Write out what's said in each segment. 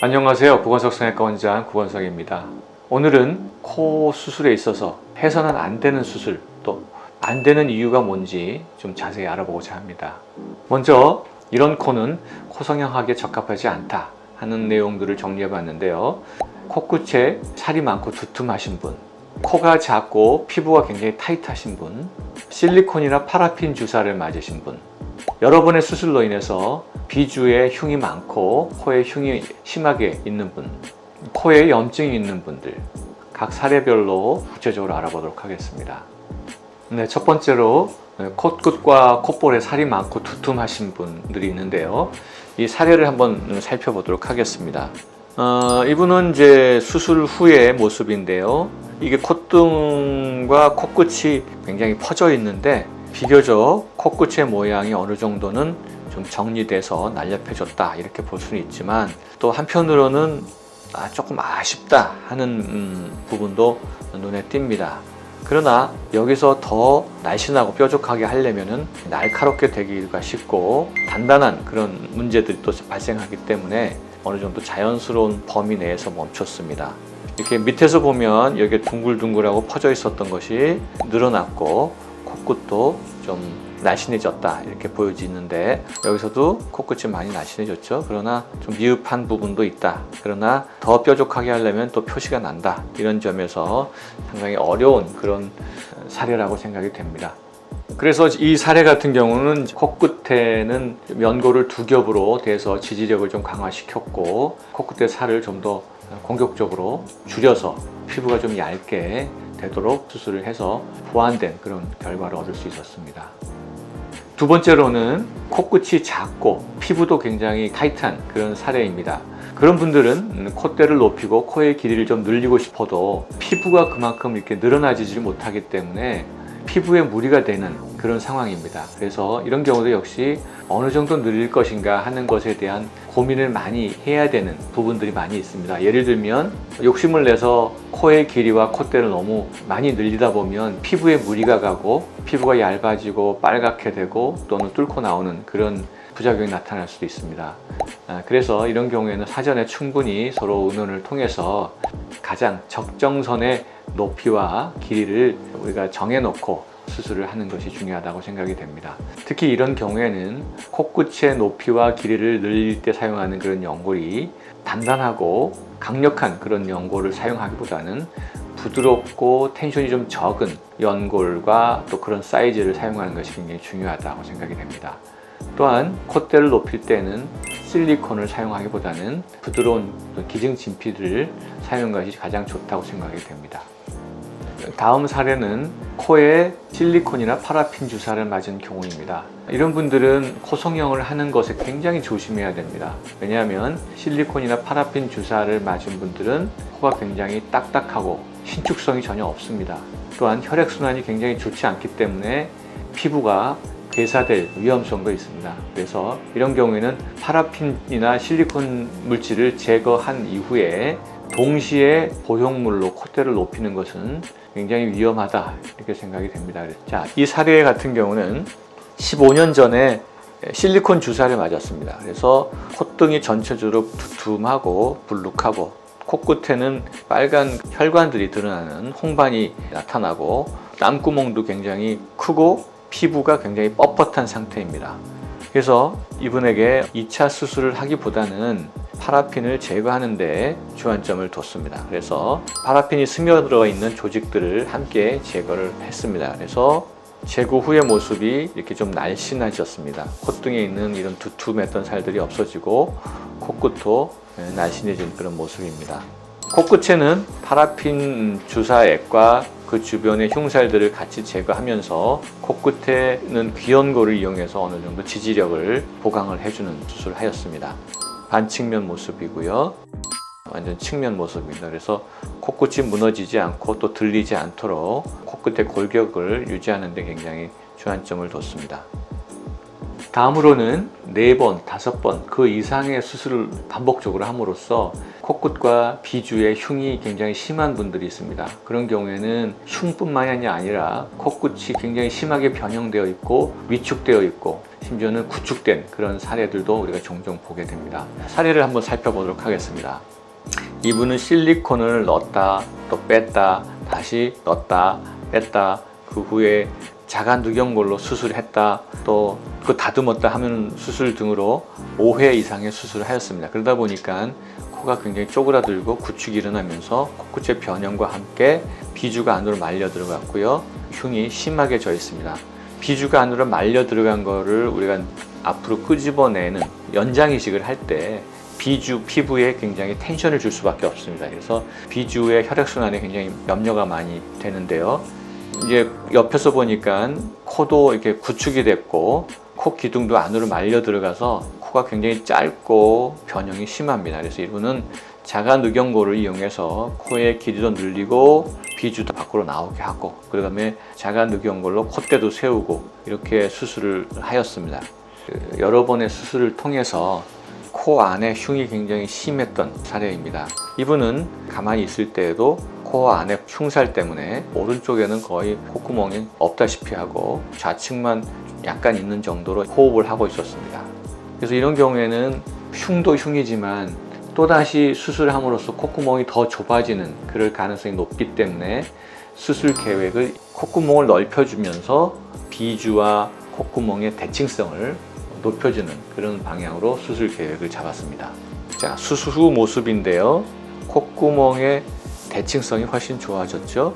안녕하세요. 구건석 성형외과 원장 구건석입니다. 오늘은 코 수술에 있어서 해서는 안 되는 수술, 또 안 되는 이유가 뭔지 좀 자세히 알아보고자 합니다. 먼저 이런 코는 코 성형하기에 적합하지 않다 하는 내용들을 정리해 봤는데요. 코끝에 살이 많고 두툼하신 분, 코가 작고 피부가 굉장히 타이트하신 분, 실리콘이나 파라핀 주사를 맞으신 분, 여러 번의 수술로 인해서 비주에 흉이 많고 코에 흉이 심하게 있는 분, 코에 염증이 있는 분들, 각 사례별로 구체적으로 알아보도록 하겠습니다. 네, 첫 번째로 코끝과 콧볼에 살이 많고 두툼하신 분들이 있는데요. 이 사례를 한번 살펴보도록 하겠습니다. 이분은 이제 수술 후의 모습인데요. 이게 콧등과 코끝이 굉장히 퍼져 있는데 비교적 코끝의 모양이 어느 정도는 좀 정리돼서 날렵해졌다 이렇게 볼 수는 있지만, 또 한편으로는 조금 아쉽다 하는 부분도 눈에 띕니다. 그러나 여기서 더 날씬하고 뾰족하게 하려면은 날카롭게 되기가 쉽고 단단한 그런 문제들이 또 발생하기 때문에 어느 정도 자연스러운 범위 내에서 멈췄습니다. 이렇게 밑에서 보면 여기 둥글둥글하고 퍼져 있었던 것이 늘어났고 코끝도 좀 날씬해졌다 이렇게 보여지는데, 여기서도 코끝이 많이 날씬해졌죠. 그러나 좀 미흡한 부분도 있다. 그러나 더 뾰족하게 하려면 또 표시가 난다. 이런 점에서 상당히 어려운 그런 사례라고 생각이 됩니다. 그래서 이 사례 같은 경우는 코끝에는 연고를 2겹으로 대서 지지력을 좀 강화시켰고, 코끝의 살을 좀 더 공격적으로 줄여서 피부가 좀 얇게 되도록 수술을 해서 보완된 그런 결과를 얻을 수 있었습니다. 두 번째로는 코끝이 작고 피부도 굉장히 타이트한 그런 사례입니다. 그런 분들은 콧대를 높이고 코의 길이를 좀 늘리고 싶어도 피부가 그만큼 이렇게 늘어나지지 못하기 때문에 피부에 무리가 되는 그런 상황입니다. 그래서 이런 경우도 역시 어느 정도 늘릴 것인가 하는 것에 대한 고민을 많이 해야 되는 부분들이 많이 있습니다. 예를 들면 욕심을 내서 코의 길이와 콧대를 너무 많이 늘리다 보면 피부에 무리가 가고 피부가 얇아지고 빨갛게 되고 또는 뚫고 나오는 그런 부작용이 나타날 수도 있습니다. 그래서 이런 경우에는 사전에 충분히 서로 의논을 통해서 가장 적정선의 높이와 길이를 우리가 정해놓고 수술을 하는 것이 중요하다고 생각이 됩니다. 특히 이런 경우에는 코끝의 높이와 길이를 늘릴 때 사용하는 그런 연골이 단단하고 강력한 그런 연골을 사용하기보다는 부드럽고 텐션이 좀 적은 연골과 또 그런 사이즈를 사용하는 것이 굉장히 중요하다고 생각이 됩니다. 또한 콧대를 높일 때는 실리콘을 사용하기보다는 부드러운 기증 진피를 사용하는 것이 가장 좋다고 생각이 됩니다. 다음 사례는 코에 실리콘이나 파라핀 주사를 맞은 경우입니다. 이런 분들은 코 성형을 하는 것에 굉장히 조심해야 됩니다. 왜냐하면 실리콘이나 파라핀 주사를 맞은 분들은 코가 굉장히 딱딱하고 신축성이 전혀 없습니다. 또한 혈액순환이 굉장히 좋지 않기 때문에 피부가 괴사될 위험성도 있습니다. 그래서 이런 경우에는 파라핀이나 실리콘 물질을 제거한 이후에 동시에 보형물로 콧대를 높이는 것은 굉장히 위험하다 이렇게 생각이 됩니다. 자, 이 사례 같은 경우는 15년 전에 실리콘 주사를 맞았습니다. 그래서 콧등이 전체적으로 두툼하고 불룩하고 코끝에는 빨간 혈관들이 드러나는 홍반이 나타나고 땀구멍도 굉장히 크고 피부가 굉장히 뻣뻣한 상태입니다. 그래서 이분에게 2차 수술을 하기보다는 파라핀을 제거하는 데 주안점을 뒀습니다. 그래서 파라핀이 스며들어 있는 조직들을 함께 제거를 했습니다. 그래서 제거 후의 모습이 이렇게 좀 날씬해졌습니다. 콧등에 있는 이런 두툼했던 살들이 없어지고 코끝도 날씬해진 그런 모습입니다. 코끝에는 파라핀 주사액과 그 주변의 흉살들을 같이 제거하면서 코끝에는 귀연고를 이용해서 어느 정도 지지력을 보강을 해주는 수술을 하였습니다. 반측면 모습이고요. 완전 측면 모습입니다. 그래서 코끝이 무너지지 않고 또 들리지 않도록 코끝의 골격을 유지하는 데 굉장히 주안점을 뒀습니다. 다음으로는 4번, 5번 그 이상의 수술을 반복적으로 함으로써 코끝과 비주의 흉이 굉장히 심한 분들이 있습니다. 그런 경우에는 흉뿐만이 아니라 코끝이 굉장히 심하게 변형되어 있고 위축되어 있고 심지어는 구축된 그런 사례들도 우리가 종종 보게 됩니다. 사례를 한번 살펴보도록 하겠습니다. 이분은 실리콘을 넣었다 또 뺐다 다시 넣었다 뺐다 그 후에 자가 누경골로 수술했다 또 그 다듬었다 하면 수술 등으로 5회 이상의 수술을 하였습니다. 그러다 보니까 코가 굉장히 쪼그라들고 구축이 일어나면서 코끝의 변형과 함께 비주가 안으로 말려 들어갔고요. 흉이 심하게 져 있습니다. 비주가 안으로 말려 들어간 거를 우리가 앞으로 끄집어내는 연장 이식을 할 때 비주 피부에 굉장히 텐션을 줄 수밖에 없습니다. 그래서 비주의 혈액순환에 굉장히 염려가 많이 되는데요. 이제 옆에서 보니까 코도 이렇게 구축이 됐고 코 기둥도 안으로 말려 들어가서 코가 굉장히 짧고 변형이 심합니다. 그래서 이분은 자가 누경골을 이용해서 코의 길이도 늘리고 비주도 밖으로 나오게 하고 그 다음에 자가 누경골로 콧대도 세우고 이렇게 수술을 하였습니다. 여러 번의 수술을 통해서 코 안에 흉이 굉장히 심했던 사례입니다. 이분은 가만히 있을 때에도 코 안에 흉살 때문에 오른쪽에는 거의 콧구멍이 없다시피 하고 좌측만 약간 있는 정도로 호흡을 하고 있었습니다. 그래서 이런 경우에는 흉도 흉이지만 또다시 수술을 함으로써 콧구멍이 더 좁아지는 그럴 가능성이 높기 때문에 수술 계획을 콧구멍을 넓혀주면서 비주와 콧구멍의 대칭성을 높여주는 그런 방향으로 수술 계획을 잡았습니다. 자, 수술 후 모습인데요. 콧구멍의 대칭성이 훨씬 좋아졌죠.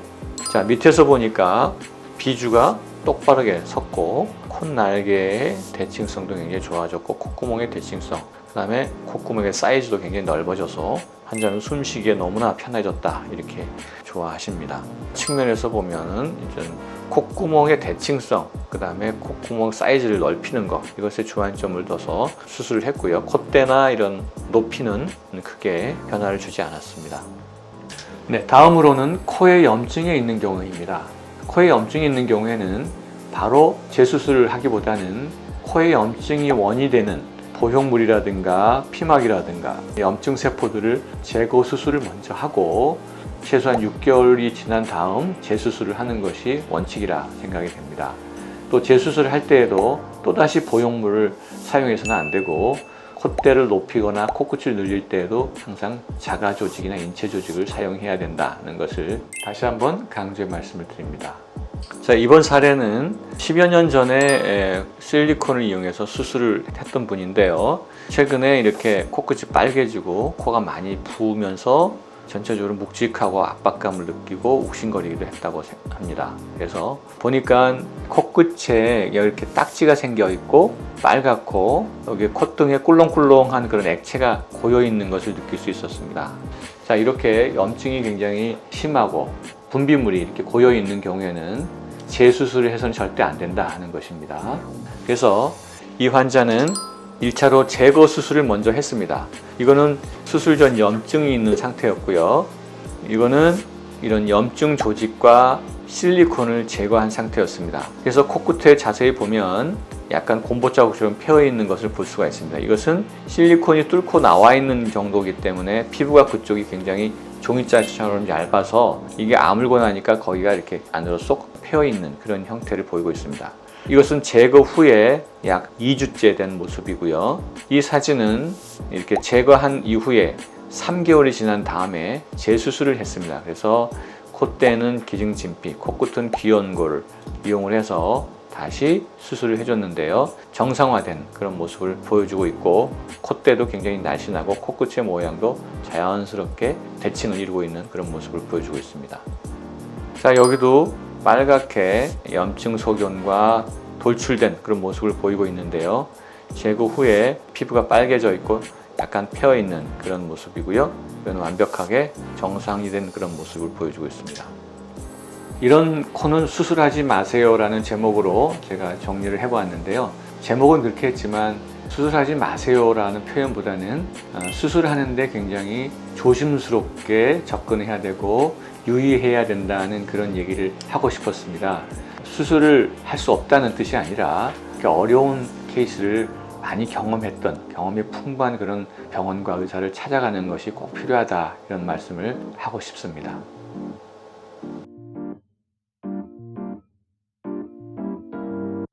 자, 밑에서 보니까 비주가 똑바르게 섰고 콧날개의 대칭성도 굉장히 좋아졌고 콧구멍의 대칭성 그 다음에 콧구멍의 사이즈도 굉장히 넓어져서 환자는 숨쉬기에 너무나 편해졌다 이렇게 좋아하십니다. 측면에서 보면은 이제 콧구멍의 대칭성 그 다음에 콧구멍 사이즈를 넓히는 것 이것에 주안점을 둬서 수술을 했고요. 콧대나 이런 높이는 크게 변화를 주지 않았습니다. 네, 다음으로는 코에 염증이 있는 경우입니다. 코에 염증이 있는 경우에는 바로 재수술을 하기보다는 코에 염증이 원인이 되는 보형물이라든가 피막이라든가 염증 세포들을 제거 수술을 먼저 하고 최소한 6개월이 지난 다음 재수술을 하는 것이 원칙이라 생각이 됩니다. 또 재수술을 할 때에도 또다시 보형물을 사용해서는 안 되고 콧대를 높이거나 코끝을 늘릴 때에도 항상 자가 조직이나 인체 조직을 사용해야 된다는 것을 다시 한번 강조해 말씀을 드립니다. 자, 이번 사례는 10여 년 전에 실리콘을 이용해서 수술을 했던 분인데요. 최근에 이렇게 코끝이 빨개지고 코가 많이 부으면서 전체적으로 묵직하고 압박감을 느끼고 욱신거리기도 했다고 합니다. 그래서 보니까 코끝에 이렇게 딱지가 생겨 있고 빨갛고 여기 콧등에 꿀렁꿀렁한 그런 액체가 고여 있는 것을 느낄 수 있었습니다. 자, 이렇게 염증이 굉장히 심하고 분비물이 이렇게 고여 있는 경우에는 재수술을 해서는 절대 안 된다 하는 것입니다. 그래서 이 환자는 1차로 제거 수술을 먼저 했습니다. 이거는 수술 전 염증이 있는 상태였고요. 이거는 이런 염증 조직과 실리콘을 제거한 상태였습니다. 그래서 코끝에 자세히 보면 약간 곰보 자국처럼 패여 있는 것을 볼 수가 있습니다. 이것은 실리콘이 뚫고 나와 있는 정도이기 때문에 피부가 그쪽이 굉장히 종이자처럼 얇아서 이게 아물고 나니까 거기가 이렇게 안으로 쏙 패여 있는 그런 형태를 보이고 있습니다. 이것은 제거 후에 약 2주째 된 모습이고요. 이 사진은 이렇게 제거한 이후에 3개월이 지난 다음에 재수술을 했습니다. 그래서 콧대는 기증진피, 코끝은 귀연골을 이용을 해서 다시 수술을 해줬는데요. 정상화된 그런 모습을 보여주고 있고 콧대도 굉장히 날씬하고 코끝의 모양도 자연스럽게 대칭을 이루고 있는 그런 모습을 보여주고 있습니다. 자, 여기도 빨갛게 염증 소견과 돌출된 그런 모습을 보이고 있는데요. 제거 후에 피부가 빨개져 있고 약간 패어 있는 그런 모습이고요. 이건 완벽하게 정상이 된 그런 모습을 보여주고 있습니다. 이런 코는 수술하지 마세요 라는 제목으로 제가 정리를 해보았는데요. 제목은 그렇게 했지만 수술하지 마세요 라는 표현보다는 수술하는데 굉장히 조심스럽게 접근해야 되고 유의해야 된다는 그런 얘기를 하고 싶었습니다. 수술을 할 수 없다는 뜻이 아니라 어려운 케이스를 많이 경험했던 경험이 풍부한 그런 병원과 의사를 찾아가는 것이 꼭 필요하다 이런 말씀을 하고 싶습니다.